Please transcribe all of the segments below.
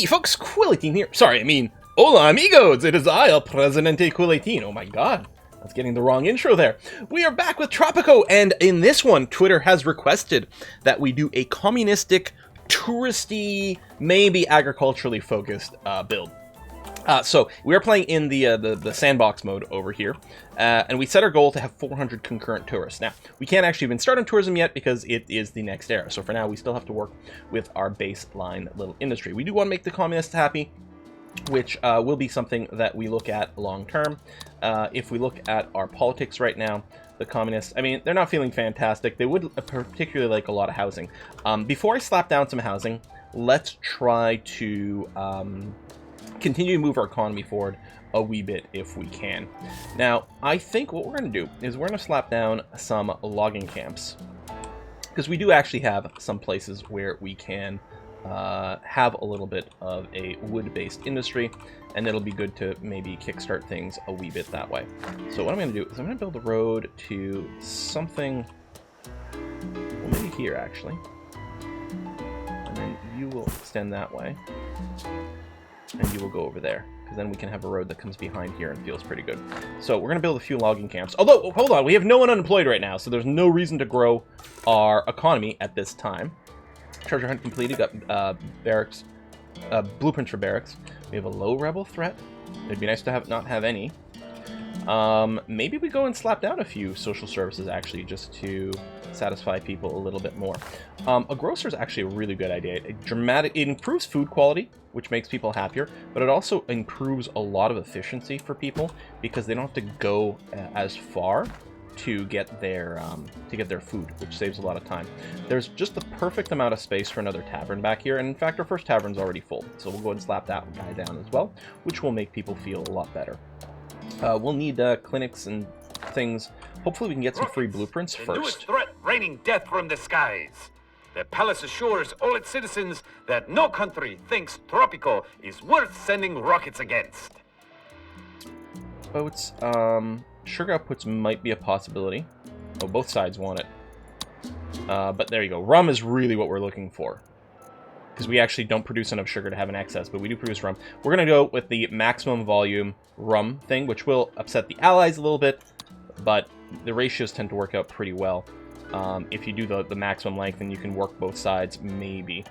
Hey folks, Quillatine here. Sorry, I mean, hola amigos, it is I, El Presidente Quillatine. Oh my god, I was getting the wrong intro there. We are back with Tropico, and in this one, Twitter has requested that we do a communistic, touristy, maybe agriculturally focused build. So we are playing in the sandbox mode over here, and we set our goal to have 400 concurrent tourists. Now, we can't actually even start on tourism yet because it is the next era. So for now, we still have to work with our baseline little industry. We do want to make the communists happy, which will be something that we look at long term. If we look at our politics right now, the communists, I mean, they're not feeling fantastic. They would particularly like a lot of housing. Before I slap down some housing, let's try to continue to move our economy forward a wee bit if we can. Now, I think what we're going to do is we're going to slap down some logging camps, because we do actually have some places where we can have a little bit of a wood-based industry, and it'll be good to maybe kickstart things a wee bit that way. So what I'm going to do is I'm going to build a road to something, well, maybe here actually, and then you will extend that way. And you will go over there, because then we can have a road that comes behind here and feels pretty good. So we're going to build a few logging camps. Although, hold on, we have no one unemployed right now, so there's no reason to grow our economy at this time. Treasure hunt completed, got barracks, blueprints for barracks. We have a low rebel threat. It'd be nice to not have any. Maybe we go and slap down a few social services, actually, just to satisfy people a little bit more. A grocer is actually a really good idea. It improves food quality, which makes people happier, but it also improves a lot of efficiency for people because they don't have to go as far to get their food, which saves a lot of time. There's just the perfect amount of space for another tavern back here, and in fact our first tavern's already full, so we'll go and slap that guy down as well, which will make people feel a lot better. We'll need clinics and things. Hopefully we can get some free blueprints first. The newest threat raining death from the skies. The palace assures all its citizens that no country thinks Tropico is worth sending rockets against. Boats, sugar outputs might be a possibility. Oh, both sides want it. But there you go. Rum is really what we're looking for, because we actually don't produce enough sugar to have an excess, but we do produce rum. We're going to go with the maximum volume rum thing, which will upset the allies a little bit, but the ratios tend to work out pretty well. If you do the maximum length, and you can work both sides, maybe.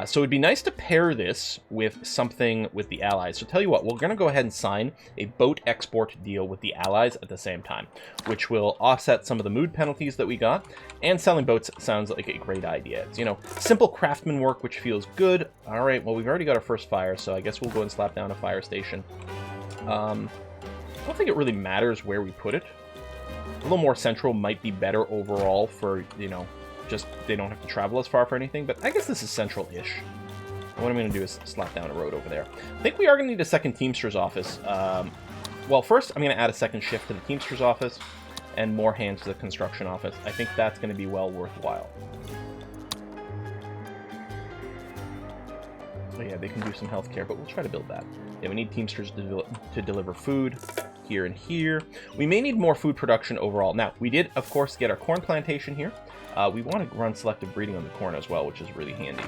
So it'd be nice to pair this with something with the allies. So tell you what, we're going to go ahead and sign a boat export deal with the allies at the same time, which will offset some of the mood penalties that we got, and selling boats sounds like a great idea. It's, you know, simple craftsman work, which feels good. All right, well, we've already got our first fire, so I guess we'll go and slap down a fire station. I don't think it really matters where we put it. A little more central might be better overall for, you know, just they don't have to travel as far for anything, but I guess this is central-ish. What I'm going to do is slap down a road over there. I think we are going to need a second Teamster's office. Well, first I'm going to add a second shift to the Teamster's office and more hands to the construction office. I think that's going to be well worthwhile. Oh yeah, they can do some healthcare, but we'll try to build that. Yeah, we need Teamsters to deliver food here and here. We may need more food production overall. Now, we did, of course, get our corn plantation here. We want to run selective breeding on the corn as well, which is really handy.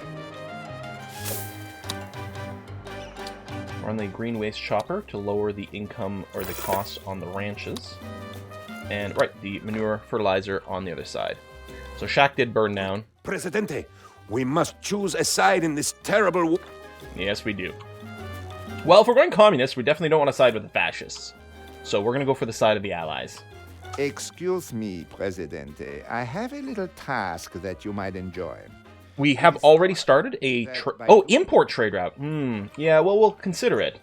We're on the green waste chopper to lower the income or the costs on the ranches. And, right, the manure fertilizer on the other side. So Shack did burn down. Presidente, we must choose a side in this terrible war. Yes, we do. Well, if we're going communist, we definitely don't want to side with the fascists. So we're going to go for the side of the allies. Excuse me, Presidente. I have a little task that you might enjoy. We have already started a... import trade route. Yeah, well, we'll consider it.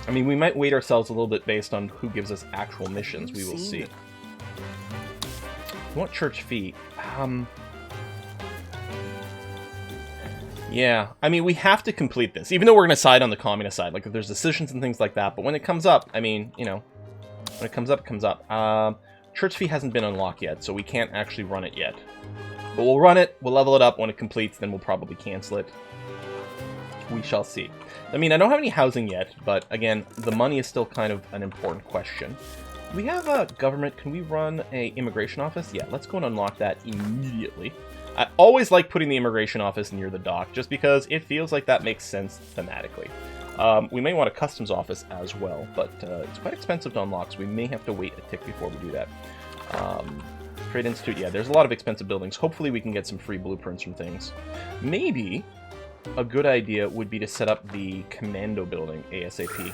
I mean, we might weight ourselves a little bit based on who gives us actual missions. We will see. We want church fee. Yeah, I mean, we have to complete this, even though we're going to side on the communist side. Like, if there's decisions and things like that. But when it comes up, I mean, you know, when it comes up, it comes up. Church fee hasn't been unlocked yet, so we can't actually run it yet. But we'll run it, we'll level it up. When it completes, then we'll probably cancel it. We shall see. I mean, I don't have any housing yet, but again, the money is still kind of an important question. We have a government. Can we run a immigration office? Yeah, let's go and unlock that immediately. I always like putting the immigration office near the dock, just because it feels like that makes sense thematically. We may want a customs office as well, but it's quite expensive to unlock, so we may have to wait a tick before we do that. Trade Institute, yeah, there's a lot of expensive buildings. Hopefully we can get some free blueprints from things. Maybe a good idea would be to set up the Commando building ASAP,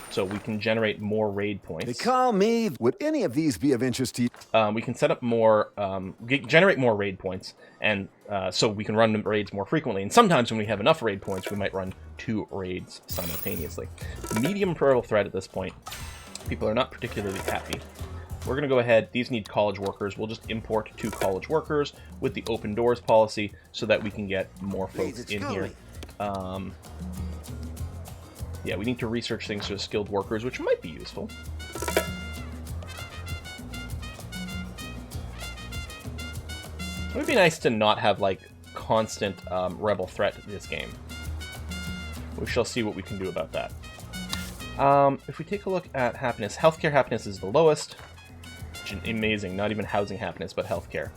so we can generate more raid points. They call me. Would any of these be of interest to you? We can set up more, generate more raid points, and so we can run raids more frequently. And sometimes when we have enough raid points, we might run 2 raids simultaneously. Medium purple threat at this point. People are not particularly happy. We're going to go ahead. These need college workers. We'll just import 2 college workers with the open doors policy so that we can get more folks in here. Yeah, we need to research things for skilled workers, which might be useful. It would be nice to not have, like, constant rebel threat in this game. We shall see what we can do about that. If we take a look at happiness, healthcare happiness is the lowest. Amazing, not even housing happiness, but healthcare.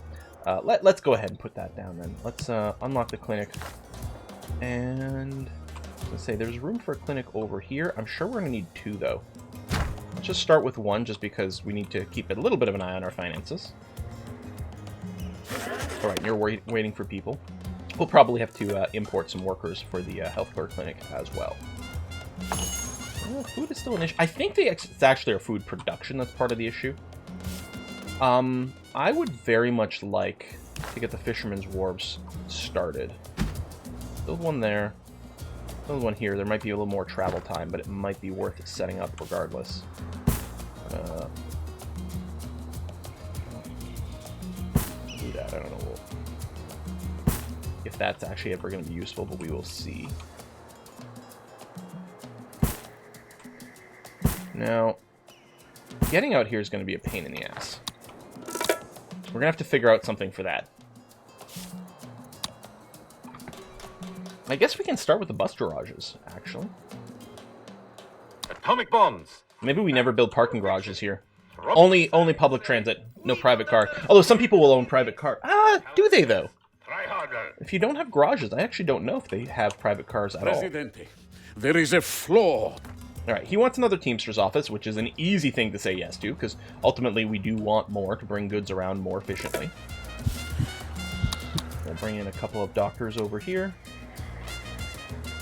Let's go ahead and put that down then. Let's unlock the clinic. And let's say there's room for a clinic over here. I'm sure we're going to need 2, though. Let's just start with 1, just because we need to keep a little bit of an eye on our finances. Alright, you're waiting for people. We'll probably have to import some workers for the healthcare clinic as well. Food is still an issue. I think it's actually our food production that's part of the issue. I would very much like to get the Fisherman's Wharves started. Build one there. Build one here. There might be a little more travel time, but it might be worth setting up regardless. Do that. I don't know if that's actually ever going to be useful, but we will see. Now, getting out here is going to be a pain in the ass. We're going to have to figure out something for that. I guess we can start with the bus garages, actually. Atomic bombs. Maybe we never build parking garages here. Only public transit, no private car. Although some people will own private car. Do they though? Try harder. If you don't have garages, I actually don't know if they have private cars at all. Presidente, there is a flaw. Alright, he wants another Teamster's office, which is an easy thing to say yes to, because ultimately we do want more to bring goods around more efficiently. We'll bring in a couple of doctors over here.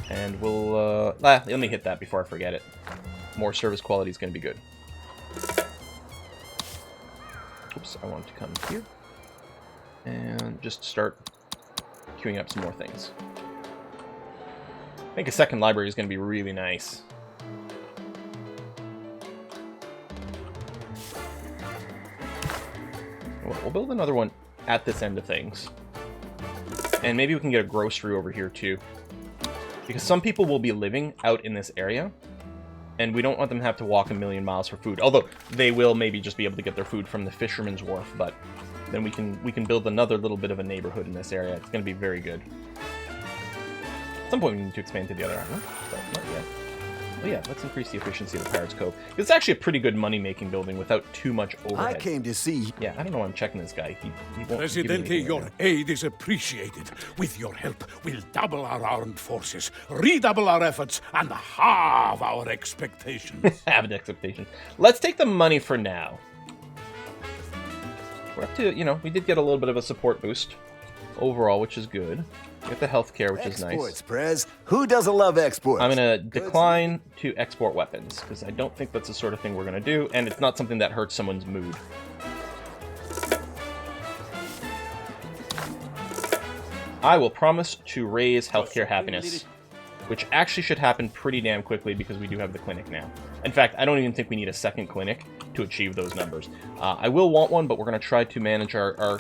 And we'll, let me hit that before I forget it. More service quality is going to be good. Oops, I wanted to come here. And just start queuing up some more things. I think a second library is going to be really nice. We'll build another one at this end of things. And maybe we can get a grocery over here too. Because some people will be living out in this area. And we don't want them to have to walk 1,000,000 miles for food. Although they will maybe just be able to get their food from the Fisherman's Wharf. But then we can build another little bit of a neighborhood in this area. It's going to be very good. At some point we need to expand to the other island. But not yet. Oh yeah, let's increase the efficiency of the Pirates Cove. It's actually a pretty good money-making building without too much overhead. I came to see. Yeah, I don't know why I'm checking this guy. He won't give me Presidente, anything your right aid is appreciated. With your help, we'll double our armed forces, redouble our efforts, and halve our expectations. now. Have an expectation. Let's take the money for now. We're up to, we did get a little bit of a support boost overall, which is good. We get the healthcare, which is nice. Exports, Prez. Who doesn't love exports? I'm going to decline to export weapons, because I don't think that's the sort of thing we're going to do, and it's not something that hurts someone's mood. I will promise to raise healthcare happiness, which actually should happen pretty damn quickly because we do have the clinic now. In fact, I don't even think we need a second clinic to achieve those numbers. I will want one, but we're going to try to manage our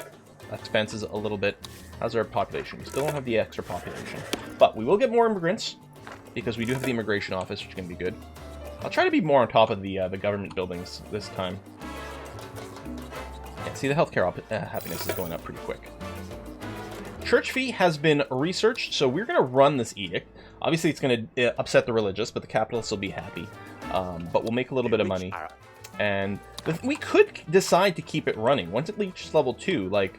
expenses a little bit. How's our population? We still don't have the extra population. But we will get more immigrants, because we do have the immigration office, which is going to be good. I'll try to be more on top of the government buildings this time. Yeah, see, the healthcare happiness is going up pretty quick. Church fee has been researched, so we're going to run this edict. Obviously, it's going to upset the religious, but the capitalists will be happy. But we'll make a little bit of money. And we could decide to keep it running. Once it reaches level 2, like,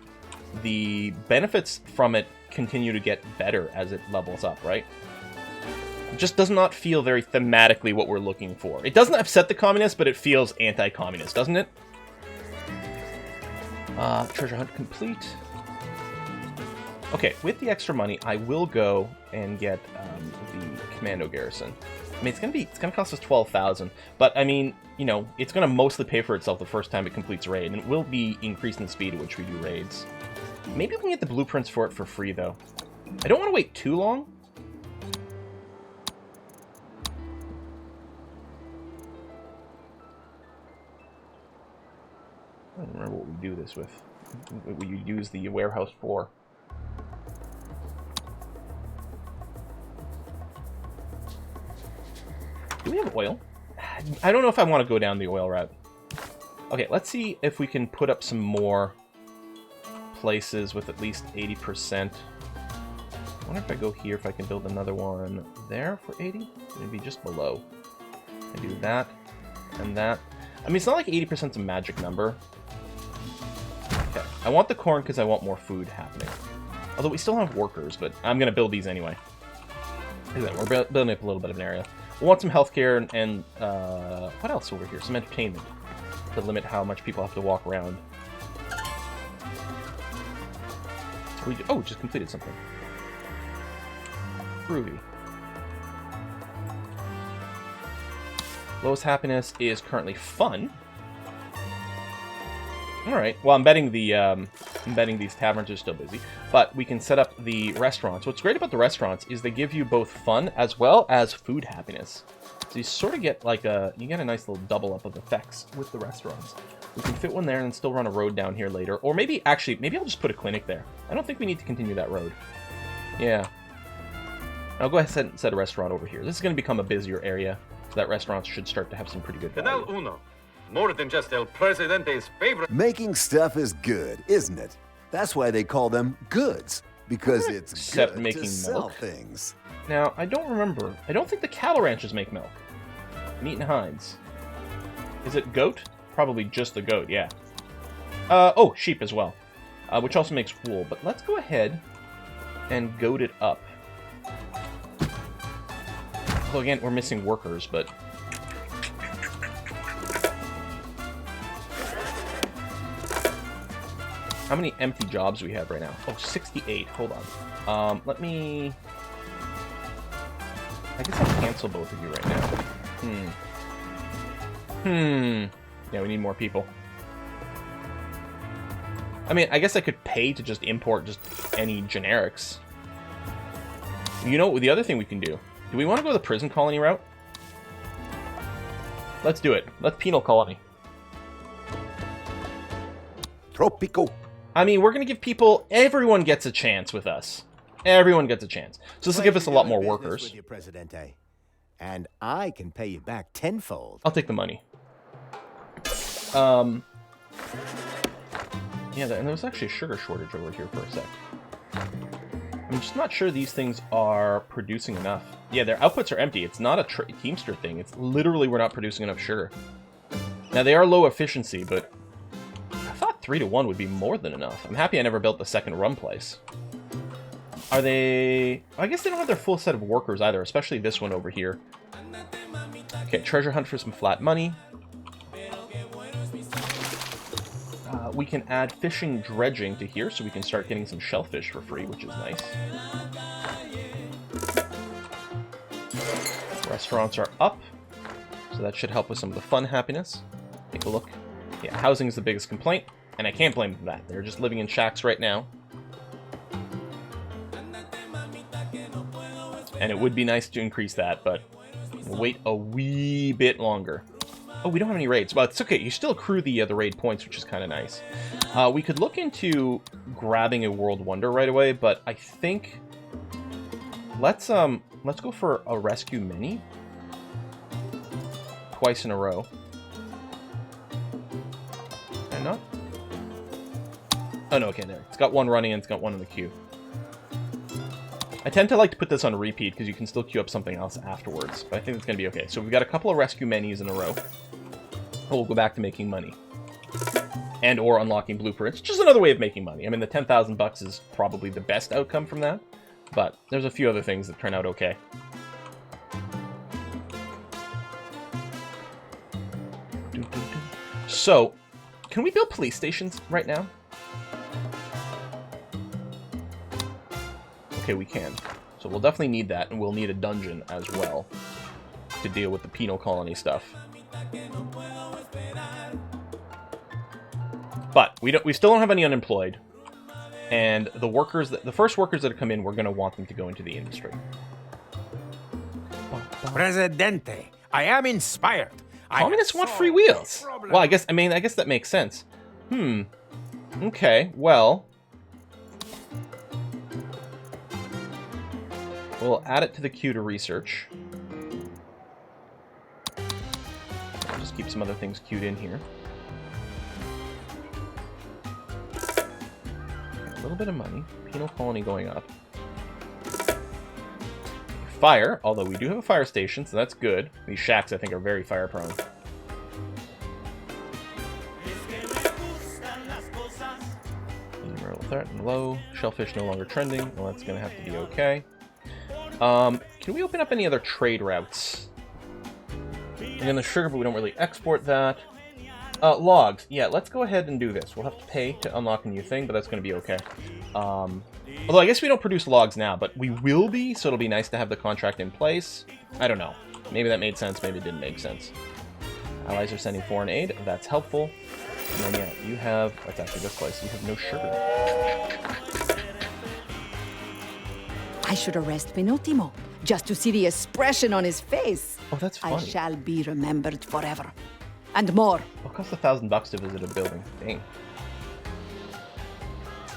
the benefits from it continue to get better as it levels up, right? It just does not feel very thematically what we're looking for. It doesn't upset the communists, but it feels anti-communist, doesn't it? Treasure hunt complete. Okay, with the extra money, I will go and get the Commando garrison. I mean, it's gonna cost us 12,000, but I mean, you know, it's gonna mostly pay for itself the first time it completes a raid, and it will be increasing the speed at which we do raids. Maybe we can get the blueprints for it for free, though. I don't want to wait too long. I don't remember what we do this with. What you use the warehouse for. Do we have oil? I don't know if I want to go down the oil route. Okay, let's see if we can put up some more places with at least 80%. I wonder if I go here, if I can build another one there for 80? Maybe just below. I do that and that. I mean, it's not like 80% is a magic number. Okay, I want the corn because I want more food happening. Although we still have workers, but I'm going to build these anyway. Look at that, we're building up a little bit of an area. We want some healthcare and what else over here? Some entertainment to limit how much people have to walk around. We just completed something. Groovy. Lowest happiness is currently fun. All right. Well, I'm betting these taverns are still busy, but we can set up the restaurants. What's great about the restaurants is they give you both fun as well as food happiness. So you sort of get like a nice little double up of effects with the restaurants. We can fit one there and still run a road down here later, or maybe I'll just put a clinic there. I don't think we need to continue that road. Yeah. I'll go ahead and set a restaurant over here. This is going to become a busier area, so that restaurants should start to have some pretty good value. Penal uno. More than just El Presidente's favorite. Making stuff is good, isn't it? That's why they call them goods, because it's Except good making to sell milk. things. Now, I don't remember. I don't think the cattle ranches make milk. Meat and hinds. Is it goat? Probably just the goat, yeah. Oh, sheep as well. Which also makes wool. But let's go ahead and goat it up. Although, again, we're missing workers, but... How many empty jobs do we have right now? Oh, 68. Hold on. Let me... I guess I'll cancel both of you right now. Yeah, we need more people. I mean, I guess I could pay to just import just any generics. You know, the other thing we can do. Do we want to go the prison colony route? Let's do it. Let's penal colony. Tropico. I mean, we're going to give people... Everyone gets a chance with us. Everyone gets a chance. So this will give us a lot more workers. With you, Presidente. And I can pay you back tenfold. I'll take the money. Yeah, and there was actually a sugar shortage over here for a sec. I'm just not sure these things are producing enough. Yeah, their outputs are empty. It's not a Teamster thing. It's literally we're not producing enough sugar. Now, they are low efficiency, but I thought 3 to 1 would be more than enough. I'm happy I never built the second rum place. Are they... I guess they don't have their full set of workers either, especially this one over here. Okay, treasure hunt for some flat money. We can add fishing dredging to here, so we can start getting some shellfish for free, which is nice. Restaurants are up, so that should help with some of the fun happiness. Take a look. Yeah, housing is the biggest complaint, and I can't blame them for that. They're just living in shacks right now. And it would be nice to increase that, but we'll wait a wee bit longer. Oh, we don't have any raids. Well, it's okay. You still accrue the raid points, which is kind of nice. We could look into grabbing a World Wonder right away, but I think let's go for a Rescue Mini twice in a row. And not? Oh no, okay, there. It's got one running and it's got one in the queue. I tend to like to put this on repeat because you can still queue up something else afterwards, but I think it's going to be okay. So we've got a couple of Rescue Minis in a row. We'll go back to making money. and or unlocking blueprints. Just another way of making money. I mean, the 10,000 bucks is probably the best outcome from that, but there's a few other things that turn out okay. So, can we build police stations right now? Okay, we can. So we'll definitely need that, and we'll need a dungeon as well to deal with the penal colony stuff. But we still don't have any unemployed, and the first workers that come in, we're going to want them to go into the industry. Presidente, I am inspired. Communists want free wheels. Well, I guess that makes sense. Okay, well, we'll add it to the queue to research. I'll just keep some other things queued in here. A little bit of money. Penal colony going up. Fire, although we do have a fire station, so that's good. These shacks, I think, are very fire prone. Emerald threat and low. Shellfish no longer trending. Well, that's going to have to be okay. Can we open up any other trade routes? Again, the sugar, but we don't really export that. Logs. Yeah, let's go ahead and do this. We'll have to pay to unlock a new thing, but that's going to be okay. Although I guess we don't produce logs now, but we will be, so it'll be nice to have the contract in place. I don't know. Maybe that made sense, maybe it didn't make sense. Allies are sending foreign aid. That's helpful. And then, yeah, you have... That's actually this place. You have no sugar. I should arrest Penultimo, just to see the expression on his face. Oh, that's funny. I shall be remembered forever. And more. It'll cost $1,000 to visit a building. Dang.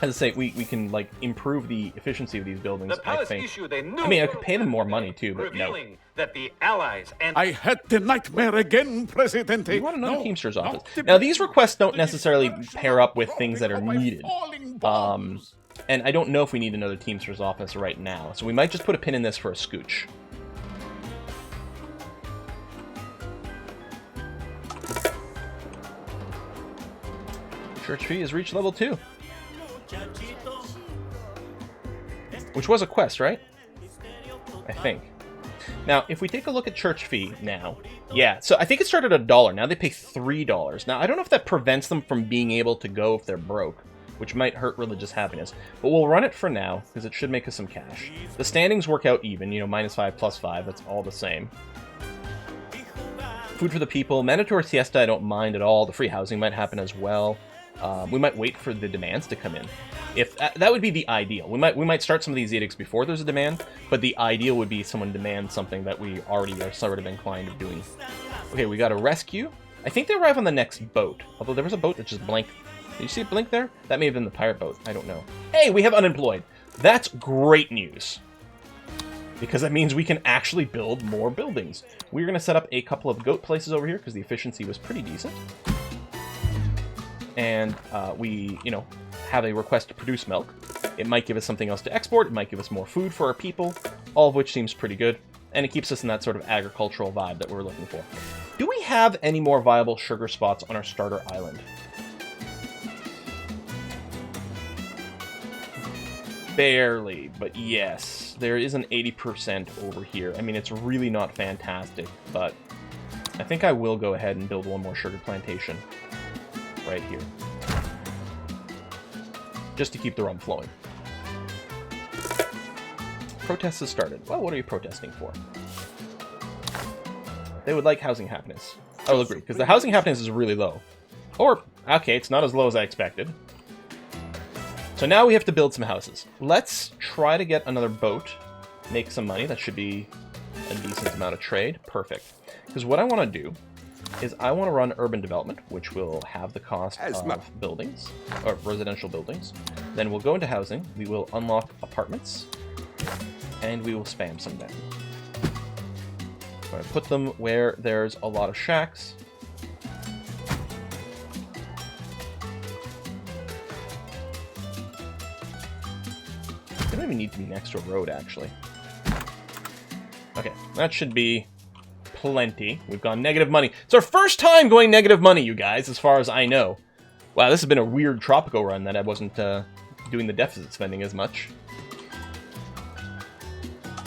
As I say, we can, like, improve the efficiency of these buildings, The palace I think. issued a new I mean, I could pay them more money, too, but no. revealing that the Allies and I had the nightmare again, Presidente. You want another No, Teamster's not office. the- Now, these requests don't necessarily pair up with things that are Tropico, my needed. falling bombs. And I don't know if we need another Teamster's office right now, so we might just put a pin in this for a scooch. Church fee has reached level 2. Which was a quest, right? I think. Now, if we take a look at church fee now, yeah, so I think it started at $1. Now they pay $3. Now, I don't know if that prevents them from being able to go if they're broke, which might hurt religious happiness. But we'll run it for now, because it should make us some cash. The standings work out even, you know, -5, +5, that's all the same. Food for the people. Mandatory siesta, I don't mind at all. The free housing might happen as well. We might wait for the demands to come in. If that would be the ideal. We might start some of these edicts before there's a demand, but the ideal would be someone demands something that we already are sort of inclined of doing. Okay, we got a rescue. I think they arrive on the next boat. Although there was a boat that just blinked. Did you see it blink there? That may have been the pirate boat. I don't know. Hey, we have unemployed. That's great news. Because that means we can actually build more buildings. We're going to set up a couple of goat places over here because the efficiency was pretty decent. And we, you know, have a request to produce milk. It might give us something else to export. It might give us more food for our people, all of which seems pretty good. And it keeps us in that sort of agricultural vibe that we're looking for. Do we have any more viable sugar spots on our starter island? Barely, but yes. There is an 80% over here. I mean, it's really not fantastic, but I think I will go ahead and build one more sugar plantation right here. Just to keep the rum flowing. Protests have started. Well, what are you protesting for? They would like housing happiness. I will agree, because the housing happiness is really low. Or, okay, it's not as low as I expected. So now we have to build some houses. Let's try to get another boat. Make some money. That should be a decent amount of trade. Perfect. Because what I want to do is I want to run urban development, which will have the cost of buildings, or residential buildings. Then we'll go into housing, we will unlock apartments, and we will spam some down. I'm going to put them where there's a lot of shacks. They don't even need to be next to a road, actually. Okay, that should be plenty. We've gone negative money. It's our first time going negative money, you guys, as far as I know. Wow, this has been a weird Tropico run that I wasn't doing the deficit spending as much.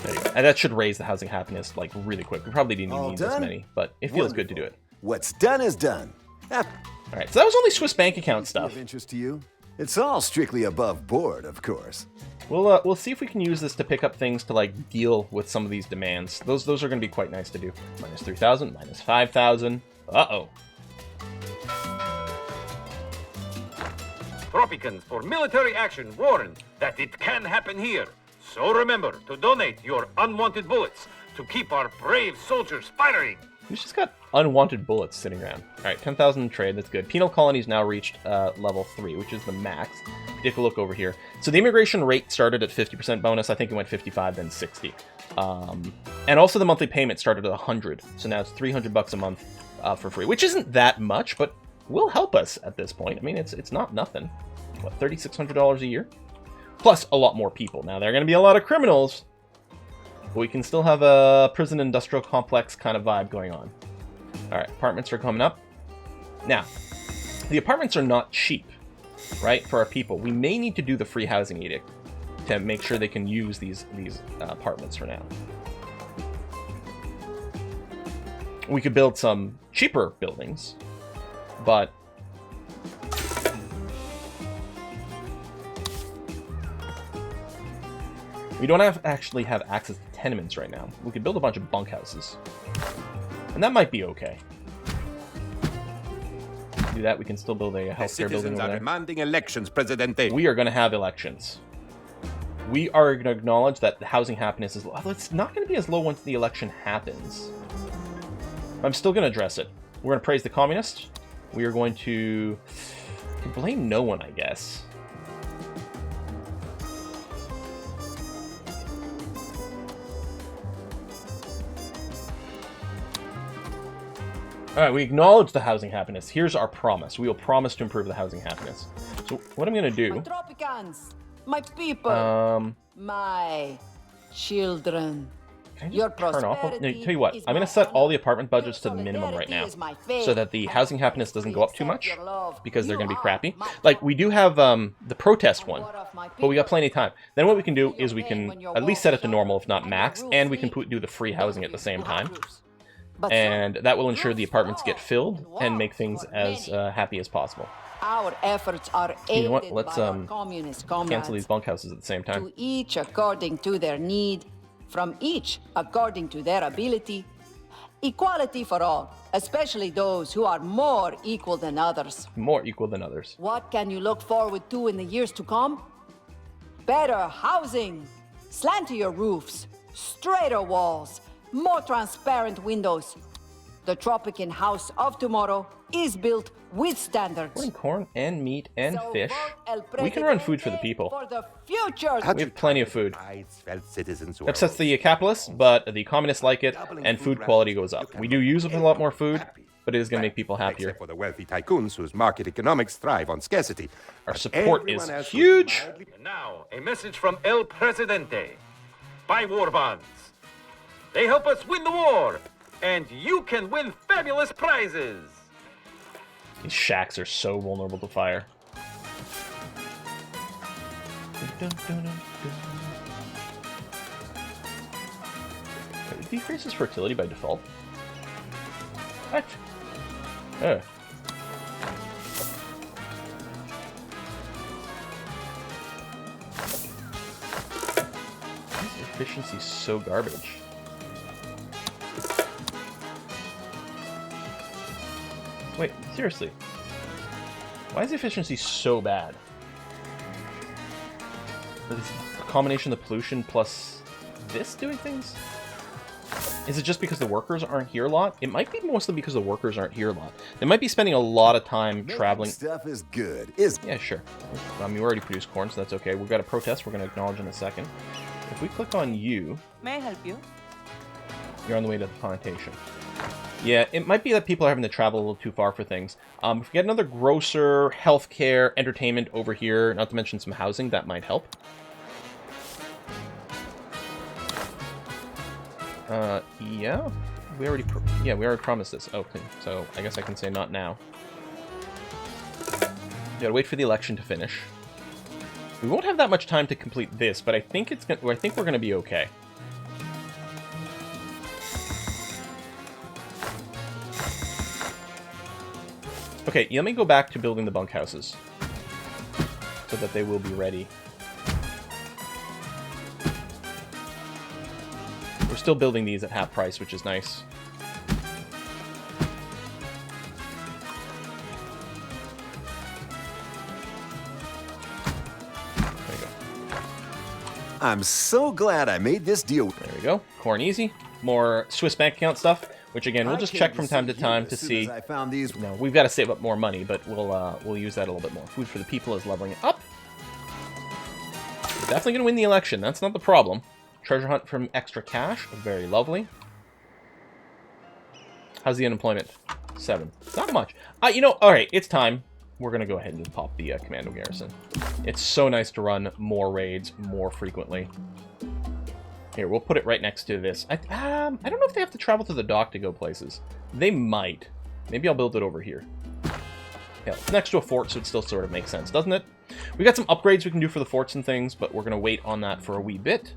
There you go. And that should raise the housing happiness like really quick. We probably didn't All need this done? many, but it feels good to do it. What's done is done. All right, so that was only Swiss bank account stuff. Of interest to you? It's all strictly above board, of course. We'll see if we can use this to pick up things to like deal with some of these demands. Those are going to be quite nice to do. Minus 3,000, minus 5,000. Uh-oh. Tropicans for military action warn that it can happen here. So remember to donate your unwanted bullets to keep our brave soldiers firing. We've just got unwanted bullets sitting around. All right, 10,000 trade, that's good. Penal colonies now reached level 3, which is the max. Take a look over here. So the immigration rate started at 50% bonus. I think it went 55, then 60. And also the monthly payment started at 100. So now it's 300 bucks a month for free, which isn't that much, but will help us at this point. I mean, it's not nothing. What, $3,600 a year? Plus a lot more people. Now, there are going to be a lot of criminals, but we can still have a prison industrial complex kind of vibe going on. All right, apartments are coming up. Now, the apartments are not cheap, right, for our people. We may need to do the free housing edict to make sure they can use these apartments for now. We could build some cheaper buildings, but we don't actually have access to tenements right now. We could build a bunch of bunkhouses. And that might be okay. Do that, we can still build a healthcare building over there. Demanding elections, Presidente. We are going to have elections. We are going to acknowledge that the housing happiness is low. It's not going to be as low once the election happens. I'm still going to address it. We're going to praise the communists. We are going to blame no one, I guess. All right, we acknowledge the housing happiness. Here's our promise. We will promise to improve the housing happiness. So what I'm going to do... My Tropicans, my people, my children. Can I Your just turn off? No, prosperity tell you what. is I'm going to my set all the honor. apartment budgets to Your the minimum right now, solidarity is my faith. so that the housing happiness doesn't go up too much, Accept your love. because they're You going to be are crappy. my Like, we do have the protest one, What of my but we got people? plenty of time. Then what we can do is we can at least set it to normal, if not max, and we can do the free housing at the same time. But And that will ensure the roofs apartments for get all, filled and make walls things for as many. happy as possible. Our efforts are You aided know what? Let's by our communist comrades. cancel these bunkhouses at the same time. To each according to their need, from each according to their ability. Equality for all, especially those who are more equal than others. More equal than others. What can you look forward to in the years to come? Better housing, slantier roofs, straighter walls, more transparent windows. The Tropican house of tomorrow is built with standards. We're in corn and meat and So fish. vote El We can run food for the Presidente people. For the future. We have plenty of food. Citizens who Upsets the capitalists, but the communists like it, and food quality goes up. We do use a lot more food, but it is going to make people happier. Except for the wealthy tycoons whose market economics thrive on scarcity. Our But support is everyone else who's huge. mildly- And now, a message from El Presidente. Buy war bonds. They help us win the war, and you can win fabulous prizes. These shacks are so vulnerable to fire. It decreases fertility by default. What? Oh. Why is efficiency so garbage? Wait, seriously. Why is the efficiency so bad? Is this a combination of the pollution plus this doing things? Is it just because the workers aren't here a lot? It might be mostly because the workers aren't here a lot. They might be spending a lot of time traveling. Stuff is good, isn't it? Yeah, sure. I mean, we already produced corn, so that's okay. We've got a protest we're going to acknowledge in a second. If we click on you, May I help you? you're on the way to the plantation. Yeah, it might be that people are having to travel a little too far for things. If we get another grocer, healthcare, entertainment over here, not to mention some housing, that might help. Yeah, we already promised this. Okay, so I guess I can say not now. Gotta wait for the election to finish. We won't have that much time to complete this, but I think we're gonna be okay. Okay, let me go back to building the bunkhouses so that they will be ready. We're still building these at half price, which is nice. There you go. I'm so glad I made this deal. There we go. Corn easy. More Swiss bank account stuff. Which again, we'll just check from time to time to see. I found these. No, we've got to save up more money, but we'll use that a little bit more. Food for the people is leveling it up. We're definitely gonna win the election. That's not the problem. Treasure hunt from extra cash, very lovely. How's the unemployment? 7. Not much. You know, all right, it's time. We're gonna go ahead and pop the Commando garrison. It's so nice to run more raids more frequently. Here, we'll put it right next to this. I don't know if they have to travel to the dock to go places. They might. Maybe I'll build it over here. Yeah, it's next to a fort, so it still sort of makes sense, doesn't it? We got some upgrades we can do for the forts and things, but we're going to wait on that for a wee bit.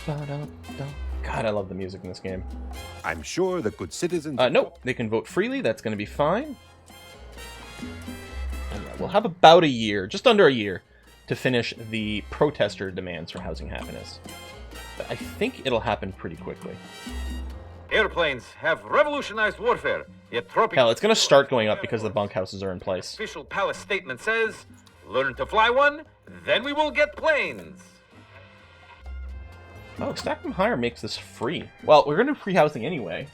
God, I love the music in this game. I'm sure the good citizens... Nope, they can vote freely. That's going to be fine. And yeah, we'll have about a year, just under a year, to finish the protester demands for housing happiness. But I think it'll happen pretty quickly. Airplanes have revolutionized warfare, yet Tropico... Hell, it's going to start going up because the bunkhouses are in place. Official palace statement says, learn to fly one, then we will get planes. Oh, stack them higher makes this free. Well, we're going to do free housing anyway.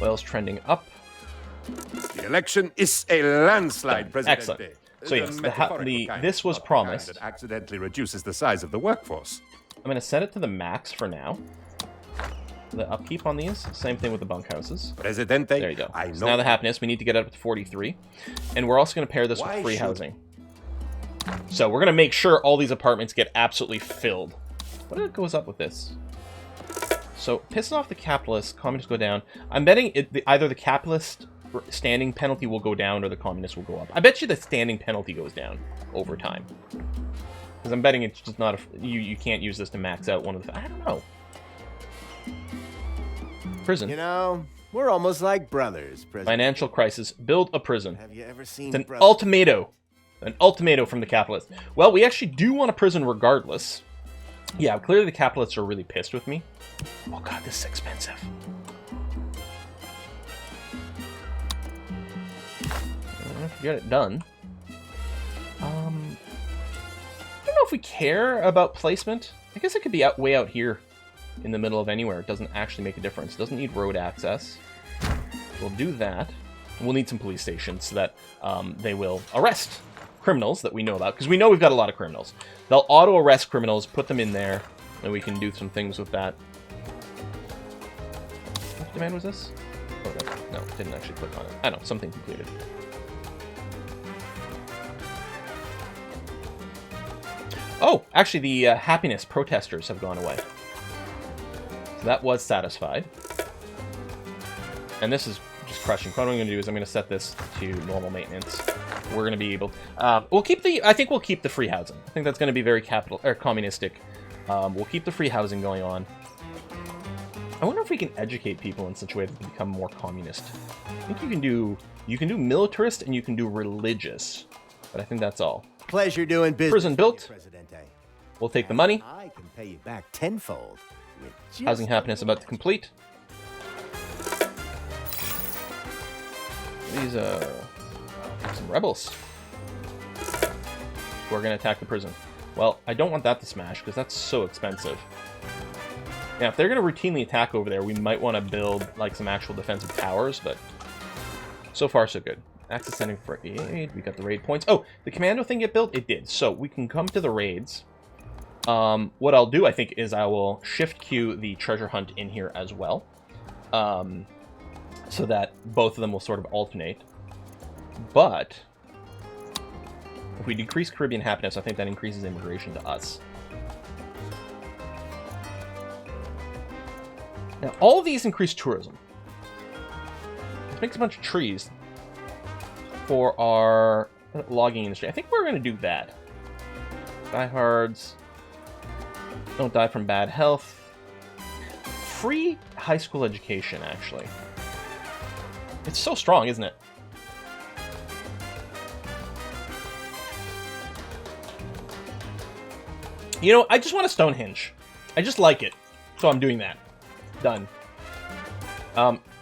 Oil's trending up. The election is a landslide, President. Excellent. So yes, this was promised. It accidentally reduces the size of the workforce. I'm going to set it to the max for now. The upkeep on these, same thing with the bunkhouses. Presidente, There you go. I know. So now the happiness, we need to get up to 43. And we're also going to pair this with free housing. So we're going to make sure all these apartments get absolutely filled. What goes up with this? So, pissing off the capitalists, communists go down. I'm betting either the capitalist standing penalty will go down or the communists will go up. I bet you the standing penalty goes down over time. Because I'm betting it's just not you can't use this to max out one of the... I don't know. Prison. You know, we're almost like brothers, President. Financial crisis. Build a prison. Have you ever seen It's an ultimatum. An ultimatum from the capitalists. Well, we actually do want a prison regardless. Yeah, clearly the capitalists are really pissed with me. Oh god, this is expensive. Get it done. I don't know if we care about placement. I guess it could be way out here in the middle of anywhere. It doesn't actually make a difference. It doesn't need road access. We'll do that. We'll need some police stations so that they will arrest criminals that we know about, because we know we've got a lot of criminals. They'll auto-arrest criminals, put them in there, and we can do some things with that. What demand was this? Oh, no, didn't actually click on it. I don't know, something completed. Oh, actually the happiness protesters have gone away. So that was satisfied. And this is just crushing. What I'm going to do is I'm going to set this to normal maintenance. We're going to be able... we'll keep the... I think we'll keep the free housing. I think that's going to be very communistic. We'll keep the free housing going on. I wonder if we can educate people in such a way that they become more communist. I think you can do militarist and you can do religious. But I think that's all. Pleasure doing business. Prison built. Presidente. We'll take the money. I can pay you back tenfold. with just Housing happiness about to complete. These some rebels who are going to attack the prison. Well, I don't want that to smash because that's so expensive. Now, if they're going to routinely attack over there, we might want to build like some actual defensive towers, but so far so good. Access sending for aid. We got the raid points. Oh, the commando thing get built? It did. So we can come to the raids. What I'll do, I think, is I will shift queue the treasure hunt in here as well. So that both of them will sort of alternate. But if we decrease Caribbean happiness, I think that increases immigration to us. Now, all of these increase tourism. Let's make a bunch of trees for our logging industry. I think we're going to do that. Diehards. Don't die from bad health. Free high school education, actually. It's so strong, isn't it? You know, I just want a Stonehenge. I just like it. So I'm doing that. Done.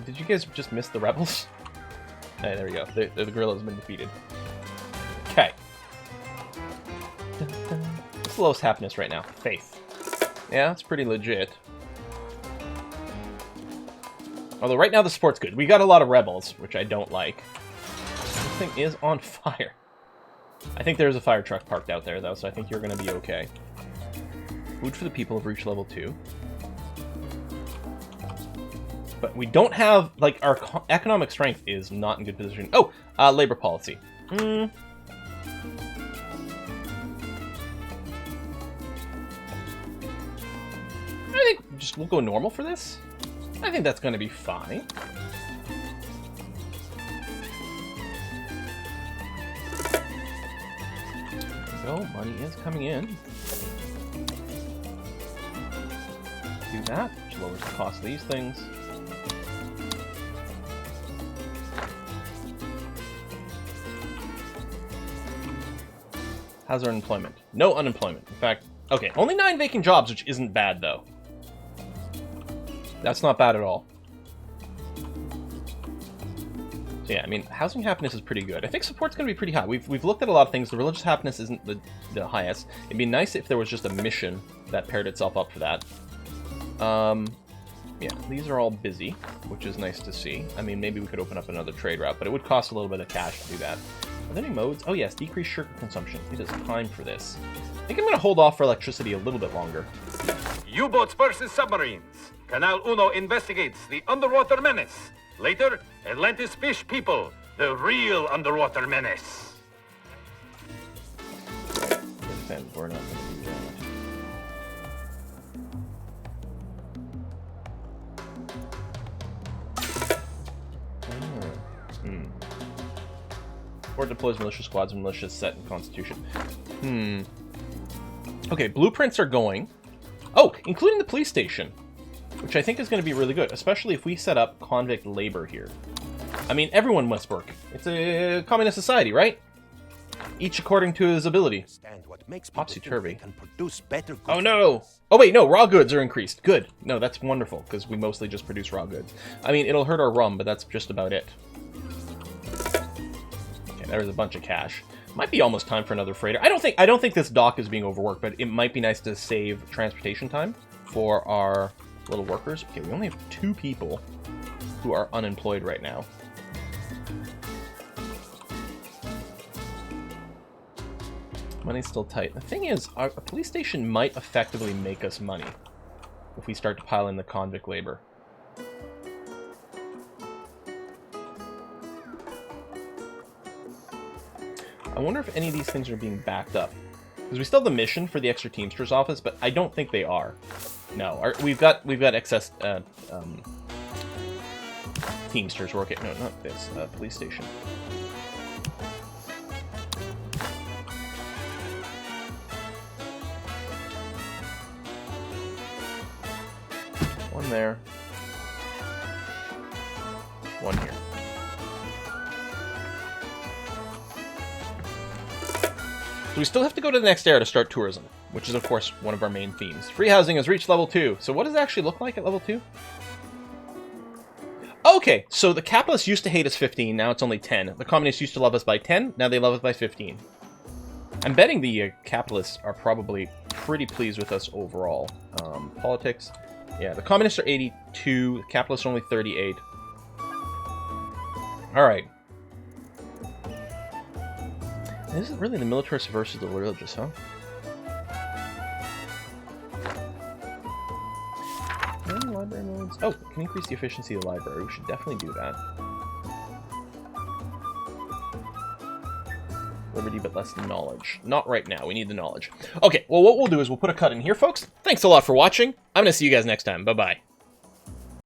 Did you guys just miss the rebels? Hey, there we go. The gorilla has been defeated. Okay. What's the lowest happiness right now? Faith. Yeah, that's pretty legit. Although right now the sport's good. We got a lot of rebels, which I don't like. This thing is on fire. I think there's a fire truck parked out there, though, so I think you're going to be okay. Food for the people have reached level 2. But we don't have, like, our economic strength is not in good position. Oh, labor policy. I think just we'll go normal for this. I think that's going to be fine. So, money is coming in. Do that, which lowers the cost of these things. How's our unemployment? No unemployment. In fact, okay, only 9 vacant jobs, which isn't bad, though. That's not bad at all. So yeah, I mean, housing happiness is pretty good. I think support's going to be pretty high. We've looked at a lot of things. The religious happiness isn't the highest. It'd be nice if there was just a mission that paired itself up for that. Yeah, these are all busy, which is nice to see. I mean, maybe we could open up another trade route, but it would cost a little bit of cash to do that. Are there any modes? Oh yes, decrease sugar consumption. It is time for this. I think I'm going to hold off for electricity a little bit longer. U-boats versus submarines. Canal Uno investigates the underwater menace. Later, Atlantis fish people, the real underwater menace. Defend, we're not going to do that. Or deploys militia squads and militias set in Constitution. Okay, blueprints are going. Oh, including the police station, which I think is going to be really good, especially if we set up convict labor here. I mean, everyone must work. It's a communist society, right? Each according to his ability. Topsy-turvy. Oh no! Oh wait, no, raw goods are increased. Good. No, that's wonderful, because we mostly just produce raw goods. I mean, it'll hurt our rum, but that's just about it. Okay, there's a bunch of cash. Might be almost time for another freighter. I don't think this dock is being overworked, but it might be nice to save transportation time for our little workers. Okay, we only have 2 people who are unemployed right now. Money's still tight. The thing is, our police station might effectively make us money if we start to pile in the convict labor. I wonder if any of these things are being backed up. Because we still have the mission for the extra Teamsters office, but I don't think they are. No, we've got excess Teamsters working. No, not this. Police station. One there. One here. So we still have to go to the next era to start tourism, which is, of course, one of our main themes. Free housing has reached level 2. So what does it actually look like at level 2? Okay, so the capitalists used to hate us 15, now it's only 10. The communists used to love us by 10, now they love us by 15. I'm betting the capitalists are probably pretty pleased with us overall. Politics. Yeah, the communists are 82, the capitalists are only 38. Alright. This is really the militarist versus the religious, huh? Any library modes? Oh, can increase the efficiency of the library. We should definitely do that. Liberty, but less knowledge. Not right now. We need the knowledge. Okay, well, what we'll do is we'll put a cut in here, folks. Thanks a lot for watching. I'm going to see you guys next time. Bye-bye.